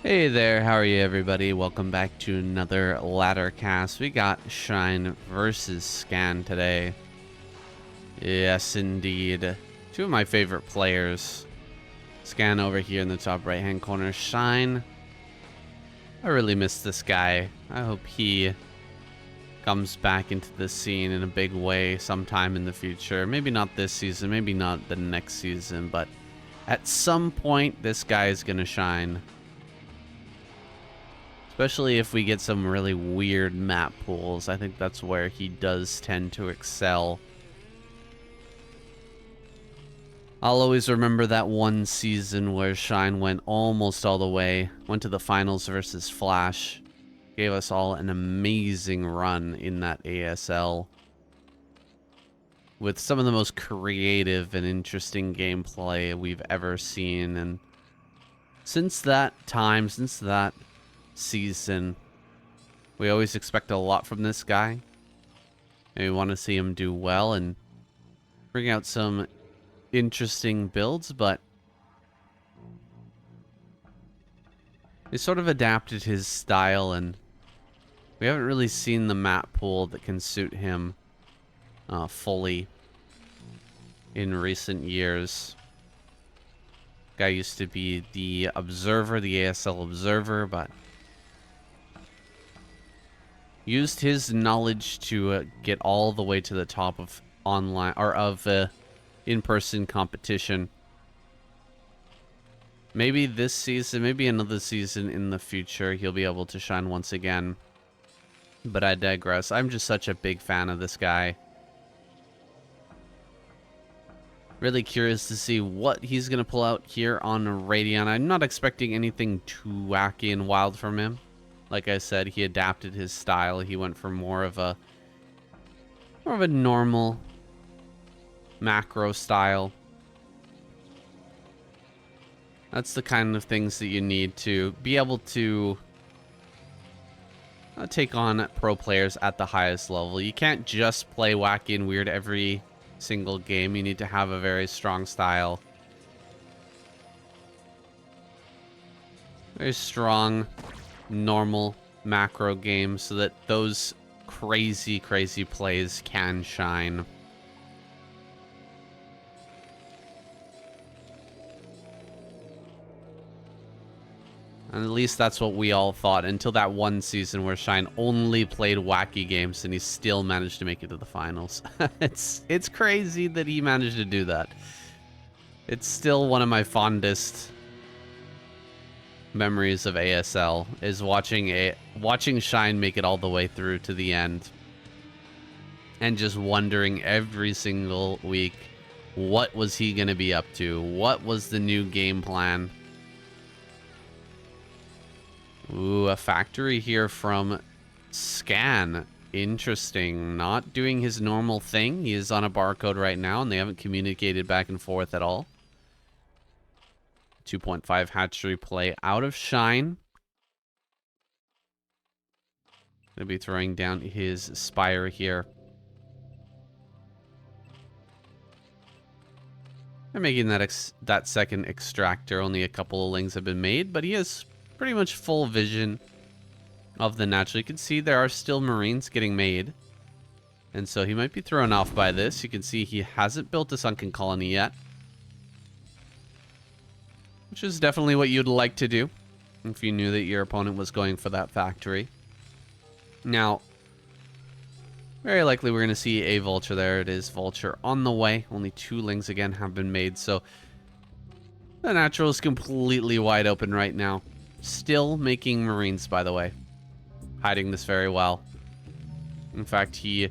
Hey there, how are you everybody? Welcome back to another ladder cast. We got Shine versus Scan today. Yes, indeed. Two of my favorite players. Scan over here in the top right hand corner. Shine. I really miss this guy. I hope he comes back into the scene in a big way sometime in the future. Maybe not this season, maybe not the next season, but at some point this guy is gonna shine. Especially if we get some really weird map pools. I think that's where he does tend to excel. I'll always remember that one season where Shine went almost all the way. Went to the finals versus Flash. Gave us all an amazing run in that ASL. With some of the most creative and interesting gameplay we've ever seen. And since that time, since that season, we always expect a lot from this guy, and we want to see him do well and bring out some interesting builds, but he sort of adapted his style, and we haven't really seen the map pool that can suit him fully in recent years. Guy used to be the Observer, the ASL Observer, but used his knowledge to get all the way to the top of online or of in-person competition. Maybe this season, maybe another season in the future, he'll be able to shine once again. But I digress. I'm just such a big fan of this guy. Really curious to see what he's going to pull out here on Radiant. I'm not expecting anything too wacky and wild from him. Like I said, he adapted his style. He went for more of a normal macro style. That's the kind of things that you need to be able to take on pro players at the highest level. You can't just play wacky and weird every single game. You need to have a very strong style. Very strong normal macro games so that those crazy plays can shine. And at least that's what we all thought until that one season where Shine only played wacky games and he still managed to make it to the finals. It's crazy that he managed to do that. It's still one of my fondest memories of ASL is watching Shine make it all the way through to the end and just wondering every single week, what was he gonna be up to? What was the new game plan? Ooh, a factory here from Scan. Interesting. Not doing his normal thing. He is on a barcode right now and they haven't communicated back and forth at all. 2.5 hatchery play out of Shine. Gonna be throwing down his Spire here. They're making that second extractor. Only a couple of lings have been made, but he has pretty much full vision of the natural. You can see there are still Marines getting made. And so he might be thrown off by this. You can see he hasn't built a sunken colony yet, which is definitely what you'd like to do if you knew that your opponent was going for that factory. Now, very likely we're going to see a Vulture. There it is, Vulture on the way. Only 2 lings again have been made, so the natural is completely wide open right now. Still making Marines, by the way. Hiding this very well. In fact, he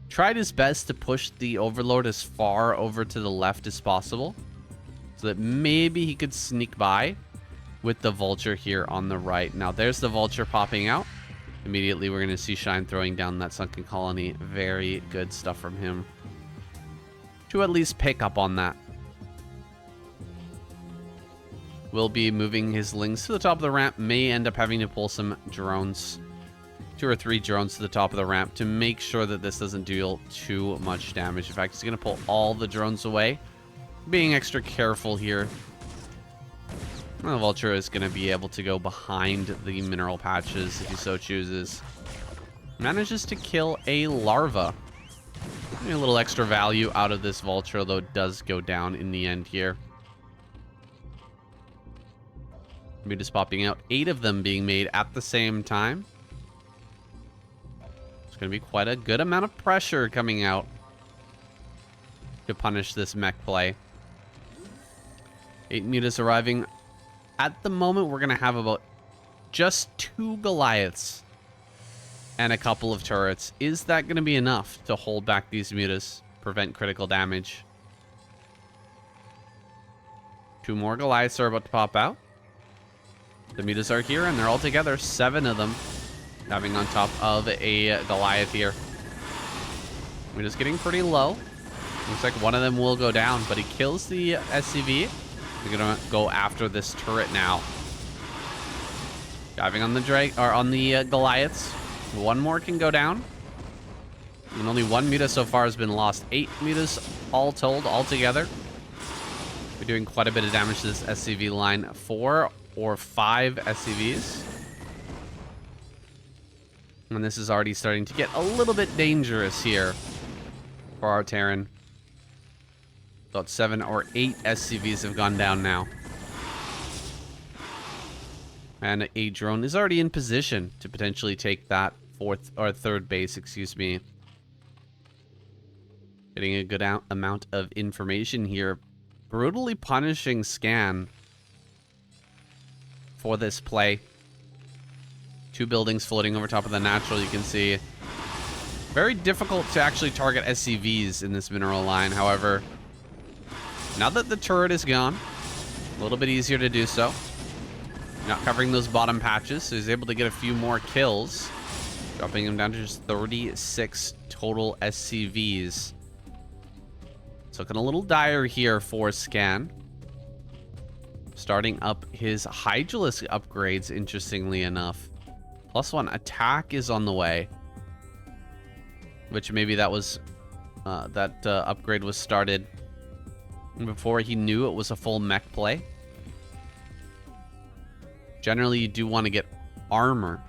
tried his best to push the Overlord as far over to the left as possible, so that maybe he could sneak by with the Vulture here on the right. Now there's the Vulture popping out. Immediately we're going to see Shine throwing down that sunken colony. Very good stuff from him to at least pick up on that. Will be moving his lings to the top of the ramp. May end up having to pull some drones. 2 or 3 drones to the top of the ramp to make sure that this doesn't deal too much damage. In fact, he's going to pull all the drones away. Being extra careful here The Vulture is going to be able to go behind the mineral patches if he so chooses. Manages to kill a larva. A little extra value out of this Vulture, though it does go down in the end here. Mutas popping out, 8 of them being made at the same time. It's going to be quite a good amount of pressure coming out to punish this mech play. 8 Mutas arriving. At the moment, we're going to have about just 2 Goliaths and a couple of turrets. Is that going to be enough to hold back these Mutas, prevent critical damage? 2 more Goliaths are about to pop out. The Mutas are here, and they're all together. 7 of them having on top of a Goliath here. Mutas getting pretty low. Looks like one of them will go down, but he kills the SCV. We're gonna go after this turret now. Diving on the Goliaths. One more can go down. And only 1 Muta so far has been lost. 8 Mutas all told, all together. We're doing quite a bit of damage to this SCV line. 4 or 5 SCVs. And this is already starting to get a little bit dangerous here for our Terran. About 7 or 8 SCVs have gone down now. And a drone is already in position to potentially take that third base, excuse me. Getting a good amount of information here. Brutally punishing Scan for this play. 2 buildings floating over top of the natural, you can see. Very difficult to actually target SCVs in this mineral line, however. Now that the turret is gone, a little bit easier to do so. Not covering those bottom patches, so he's able to get a few more kills. Dropping him down to just 36 total SCVs. It's looking a little dire here for Scan. Starting up his Hydralisk upgrades, interestingly enough. +1 attack is on the way. Which maybe that was... upgrade was started before he knew it was a full mech play. Generally, you do want to get armor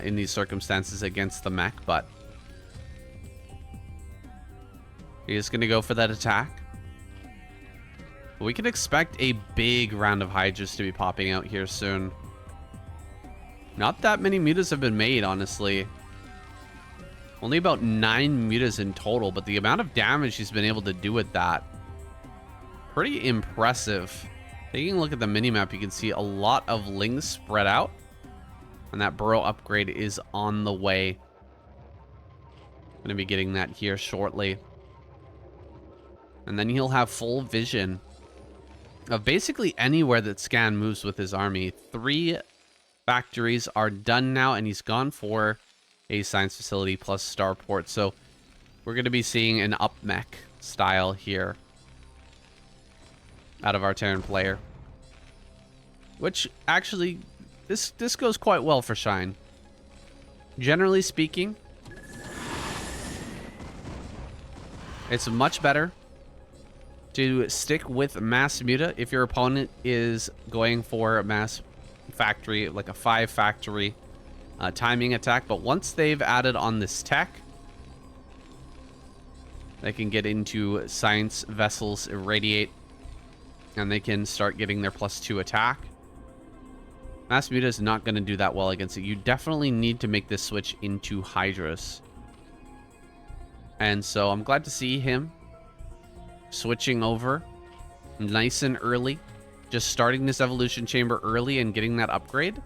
in these circumstances against the mech, but he's going to go for that attack. We can expect a big round of Hydras to be popping out here soon. Not that many Mutas have been made, honestly. Only about 9 Mutas in total, but the amount of damage he's been able to do with that, pretty impressive. Taking a look at the minimap, you can see a lot of lings spread out. And that burrow upgrade is on the way. Going to be getting that here shortly. And then he'll have full vision of basically anywhere that Scan moves with his army. 3 factories are done now, and he's gone for a science facility plus starport. So we're going to be seeing an up mech style here out of our Terran player, which actually this goes quite well for Shine. Generally speaking, it's much better to stick with mass muta if your opponent is going for a mass factory, like a 5 factory timing attack. But once they've added on this tech, they can get into science vessels, irradiate, and they can start getting their +2 attack. Mass muta is not going to do that well against it. You definitely need to make this switch into Hydras. And so I'm glad to see him switching over nice and early. Just starting this evolution chamber early and getting that upgrade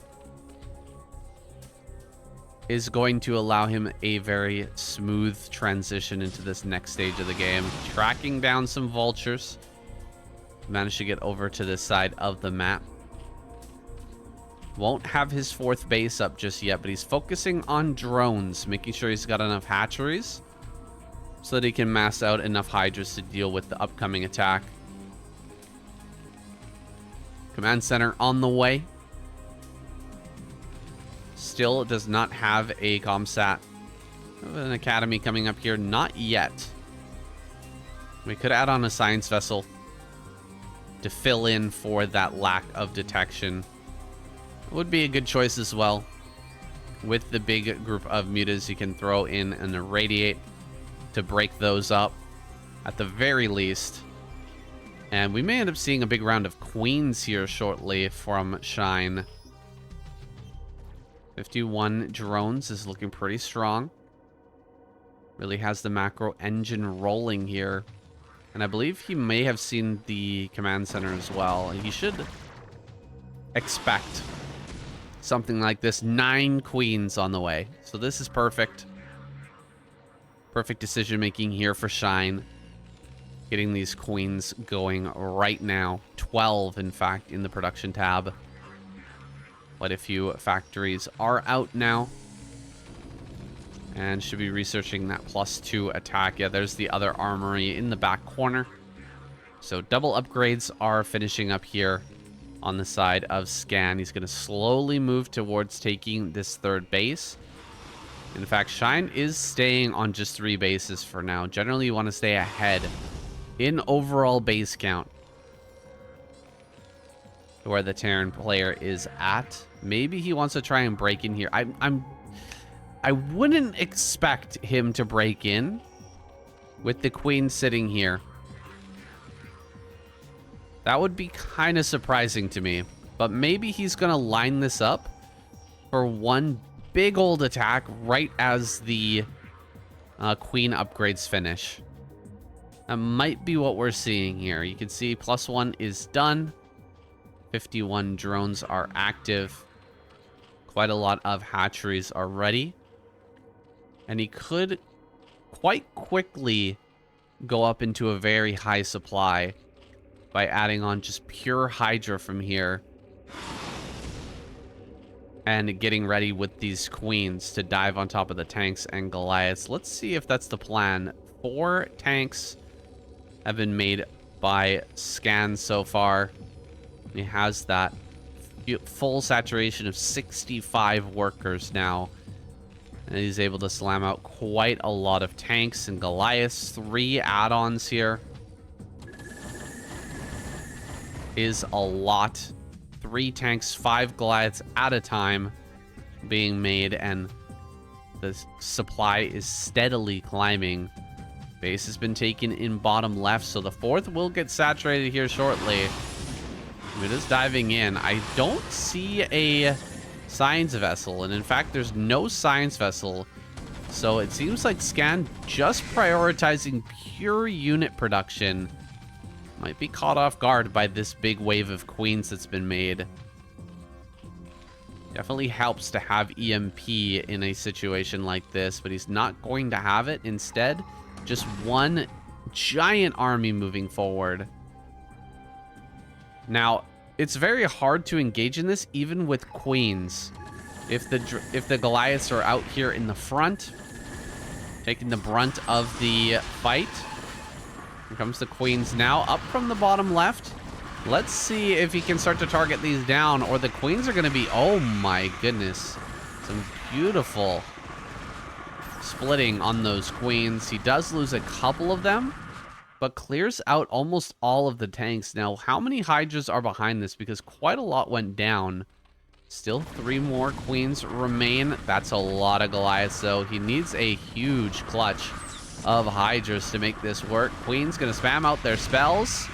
is going to allow him a very smooth transition into this next stage of the game. Tracking down some vultures. Managed to get over to this side of the map. Won't have his 4th base up just yet, but he's focusing on drones, making sure he's got enough hatcheries so that he can mass out enough Hydras to deal with the upcoming attack. Command center on the way. Still does not have a comsat. An academy coming up here, not yet. We could add on a science vessel to fill in for that lack of detection. Would be a good choice as well. With the big group of mutas, you can throw in an irradiate to break those up at the very least. And we may end up seeing a big round of queens here shortly from Shine. 51 drones is looking pretty strong. Really has the macro engine rolling here. And I believe he may have seen the command center as well. He should expect something like this. 9 queens on the way. So this is perfect. Perfect decision making here for Shine. Getting these queens going right now. 12, in fact, in the production tab. Quite a few factories are out now. And should be researching that +2 attack. Yeah, there's the other armory in the back corner. So double upgrades are finishing up here on the side of Scan. He's going to slowly move towards taking this 3rd base. In fact, Shine is staying on just 3 bases for now. Generally, you want to stay ahead in overall base count where the Terran player is at. Maybe he wants to try and break in here. I wouldn't expect him to break in with the queen sitting here. That would be kind of surprising to me. But maybe he's going to line this up for one big old attack right as the queen upgrades finish. That might be what we're seeing here. You can see +1 is done. 51 drones are active. Quite a lot of hatcheries are ready. And he could quite quickly go up into a very high supply by adding on just pure Hydra from here. And getting ready with these queens to dive on top of the tanks and Goliaths. Let's see if that's the plan. 4 tanks have been made by Scan so far. He has that full saturation of 65 workers now. And he's able to slam out quite a lot of tanks and Goliaths. 3 add-ons here is a lot. 3 tanks, 5 Goliaths at a time being made, and the supply is steadily climbing. Base has been taken in bottom left, so the 4th will get saturated here shortly. It is diving in. I don't see a science vessel, and in fact, there's no science vessel. So it seems like Scan just prioritizing pure unit production. Might be caught off guard by this big wave of queens that's been made. Definitely helps to have EMP in a situation like this, but he's not going to have it. Instead, just one giant army moving forward. Now, it's very hard to engage in this, even with queens. If the Goliaths are out here in the front, taking the brunt of the fight. Here comes the queens now, up from the bottom left. Let's see if he can start to target these down, or the queens are going to be... Oh my goodness. Some beautiful splitting on those queens. He does lose a couple of them, but clears out almost all of the tanks. Now, how many Hydras are behind this? Because quite a lot went down. Still 3 more queens remain. That's a lot of Goliaths, though. He needs a huge clutch of Hydras to make this work. Queen's going to spam out their spells.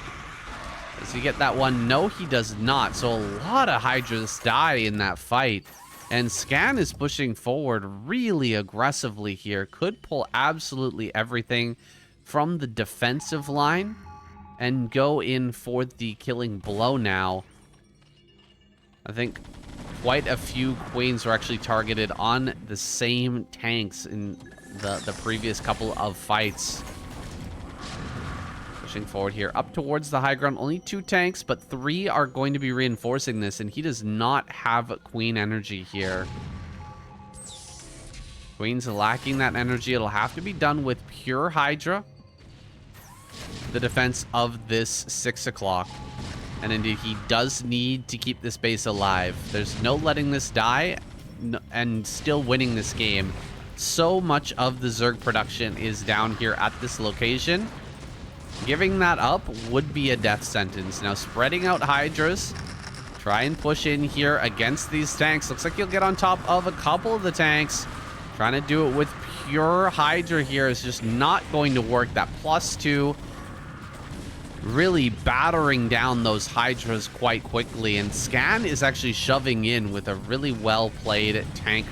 Does he get that one? No, he does not. So a lot of Hydras die in that fight. And Scan is pushing forward really aggressively here. Could pull absolutely everything from the defensive line and go in for the killing blow now. I think quite a few queens were actually targeted on the same tanks in the previous couple of fights. Pushing forward here up towards the high ground. Only 2 tanks, but 3 are going to be reinforcing this, and he does not have queen energy here. Queen's lacking that energy. It'll have to be done with pure Hydra. The defense of this 6 o'clock. And indeed, he does need to keep this base alive. There's no letting this die and still winning this game. So much of the Zerg production is down here at this location. Giving that up would be a death sentence. Now, spreading out Hydras. Try and push in here against these tanks. Looks like you'll get on top of a couple of the tanks. Trying to do it with pure Hydra here is just not going to work. That +2 really battering down those Hydras quite quickly. And Scan is actually shoving in with a really well-played tank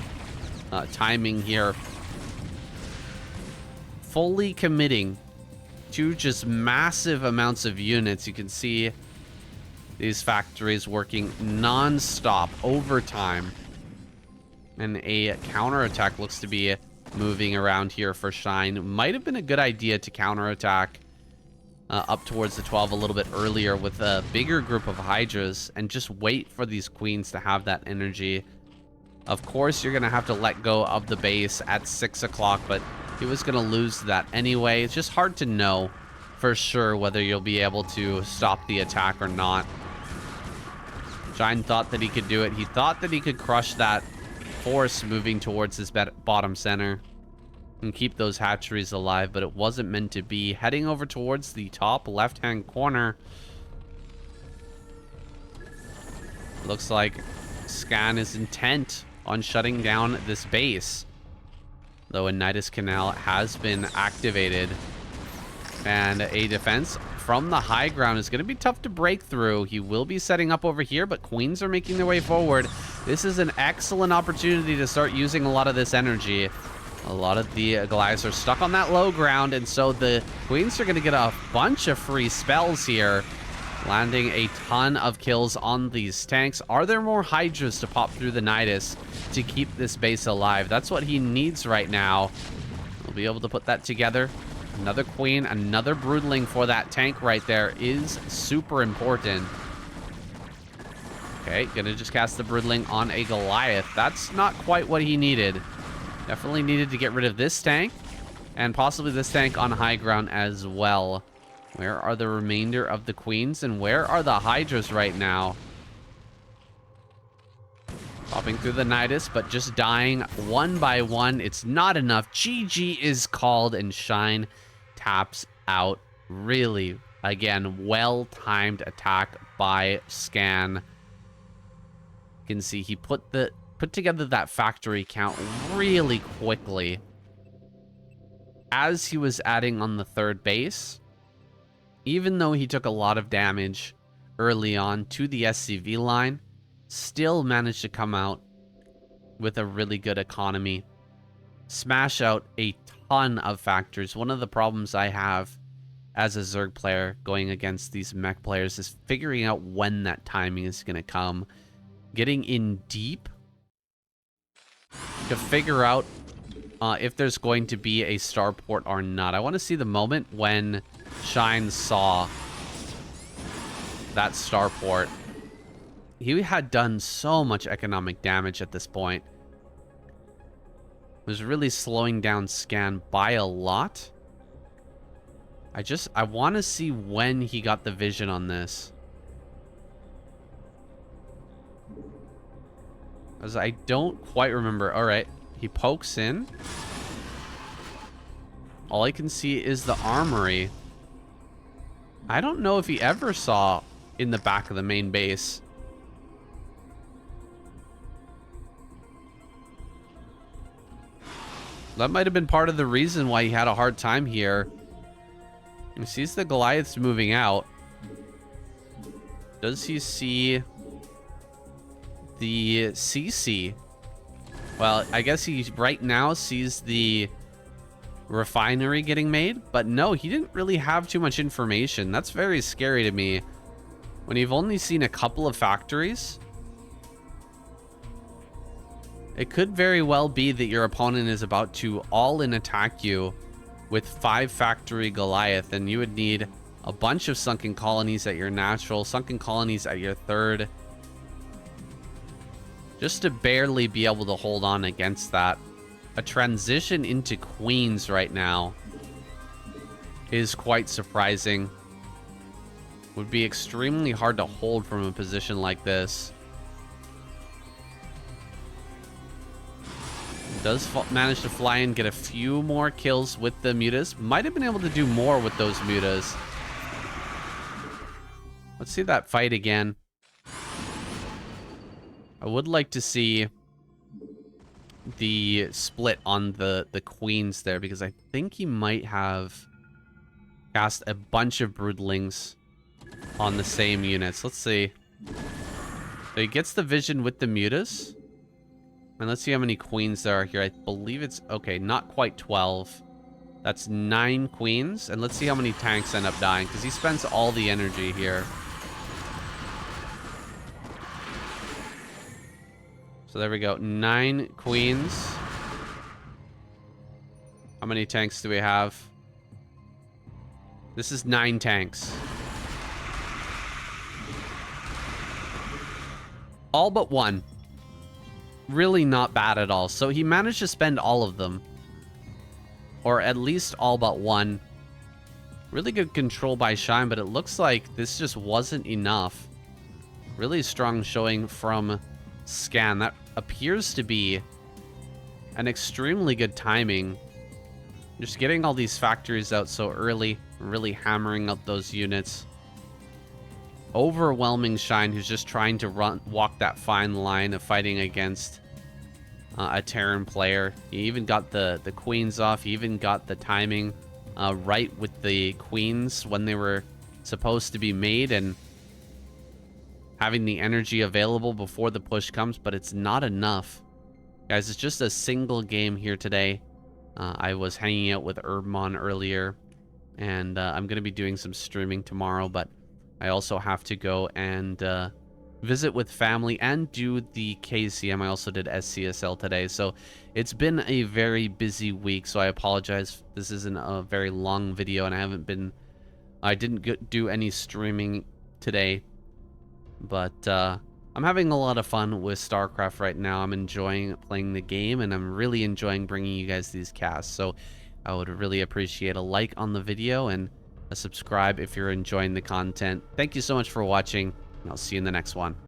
timing here. Fully committing to just massive amounts of units. You can see these factories working non-stop overtime. And a counterattack looks to be moving around here for Shine. Might have been a good idea to counterattack up towards the 12 a little bit earlier with a bigger group of Hydras and just wait for these queens to have that energy. Of course, you're going to have to let go of the base at 6 o'clock, but he was going to lose that anyway. It's just hard to know for sure whether you'll be able to stop the attack or not. Shine thought that he could do it. He thought that he could crush that force moving towards his bottom center and keep those hatcheries alive, but it wasn't meant to be. Heading over towards the top left-hand corner. Looks like Scan is intent on shutting down this base, though a Nidus Canal has been activated. And a defense from the high ground is going to be tough to break through. He will be setting up over here, but Queens are making their way forward. This is an excellent opportunity to start using a lot of this energy. A lot of the Goliaths are stuck on that low ground, and so the Queens are going to get a bunch of free spells here, landing a ton of kills on these tanks. Are there more Hydras to pop through the Nidus to keep this base alive? That's what he needs right now. We'll be able to put that together. Another Queen, another Broodling for that tank right there is super important. Okay, gonna just cast the Broodling on a Goliath. That's not quite what he needed. Definitely needed to get rid of this tank, and possibly this tank on high ground as well. Where are the remainder of the Queens, and where are the Hydras right now? Popping through the Nidus, but just dying one by one. It's not enough. GG is called, and Shine taps out. Really, again, well-timed attack by Scan. You can see he put together that factory count really quickly as he was adding on the third base. Even though he took a lot of damage early on to the SCV line, still managed to come out with a really good economy. Smash out a ton of factors. One of the problems I have as a Zerg player going against these mech players is figuring out when that timing is going to come. Getting in deep to figure out if there's going to be a starport or not. I want to see the moment when Shine saw that starport. He had done so much economic damage at this point. Was really slowing down Scan by a lot. I want to see when he got the vision on this. As I don't quite remember. All right, he pokes in. All I can see is the armory. I don't know if he ever saw in the back of the main base. That might have been part of the reason why he had a hard time here. He sees the Goliaths moving out. Does he see the CC? Well, I guess he right now sees the refinery getting made, but no, he didn't really have too much information. That's very scary to me when you've only seen a couple of factories. It could very well be that your opponent is about to all-in attack you with 5 factory Goliath, and you would need a bunch of sunken colonies at your natural, sunken colonies at your third, just to barely be able to hold on against that. A transition into Queens right now is quite surprising. Would be extremely hard to hold from a position like this. Does manage to fly in, get a few more kills with the mutas. Might have been able to do more with those mutas. Let's see that fight again. I would like to see the split on the queens there, because I think he might have cast a bunch of broodlings on the same units. Let's see. So he gets the vision with the mutas. And let's see how many queens there are here. I believe it's... Okay, not quite 12. That's 9 queens. And let's see how many tanks end up dying, because he spends all the energy here. So there we go. 9 queens. How many tanks do we have? This is 9 tanks. All but 1. Really not bad at all. So he managed to spend all of them. Or at least all but 1. Really good control by Shine, but it looks like this just wasn't enough. Really strong showing from Scan. That appears to be an extremely good timing. Just getting all these factories out so early, really hammering up those units. Overwhelming Shine, who's just trying to walk that fine line of fighting against a Terran player. He even got the queens off. He even got the timing right with the queens when they were supposed to be made, and having the energy available before the push comes, but it's not enough. Guys, it's just a single game here today. I was hanging out with Herbmon earlier, and I'm going to be doing some streaming tomorrow, but I also have to go and visit with family and do the KCM. I also did SCSL today, so it's been a very busy week, so I apologize. This isn't a very long video, and I didn't do any streaming today. But I'm having a lot of fun with Starcraft right now. I'm enjoying playing the game, and I'm really enjoying bringing you guys these casts. So I would really appreciate a like on the video and a subscribe if you're enjoying the content. Thank you so much for watching, and I'll see you in the next one.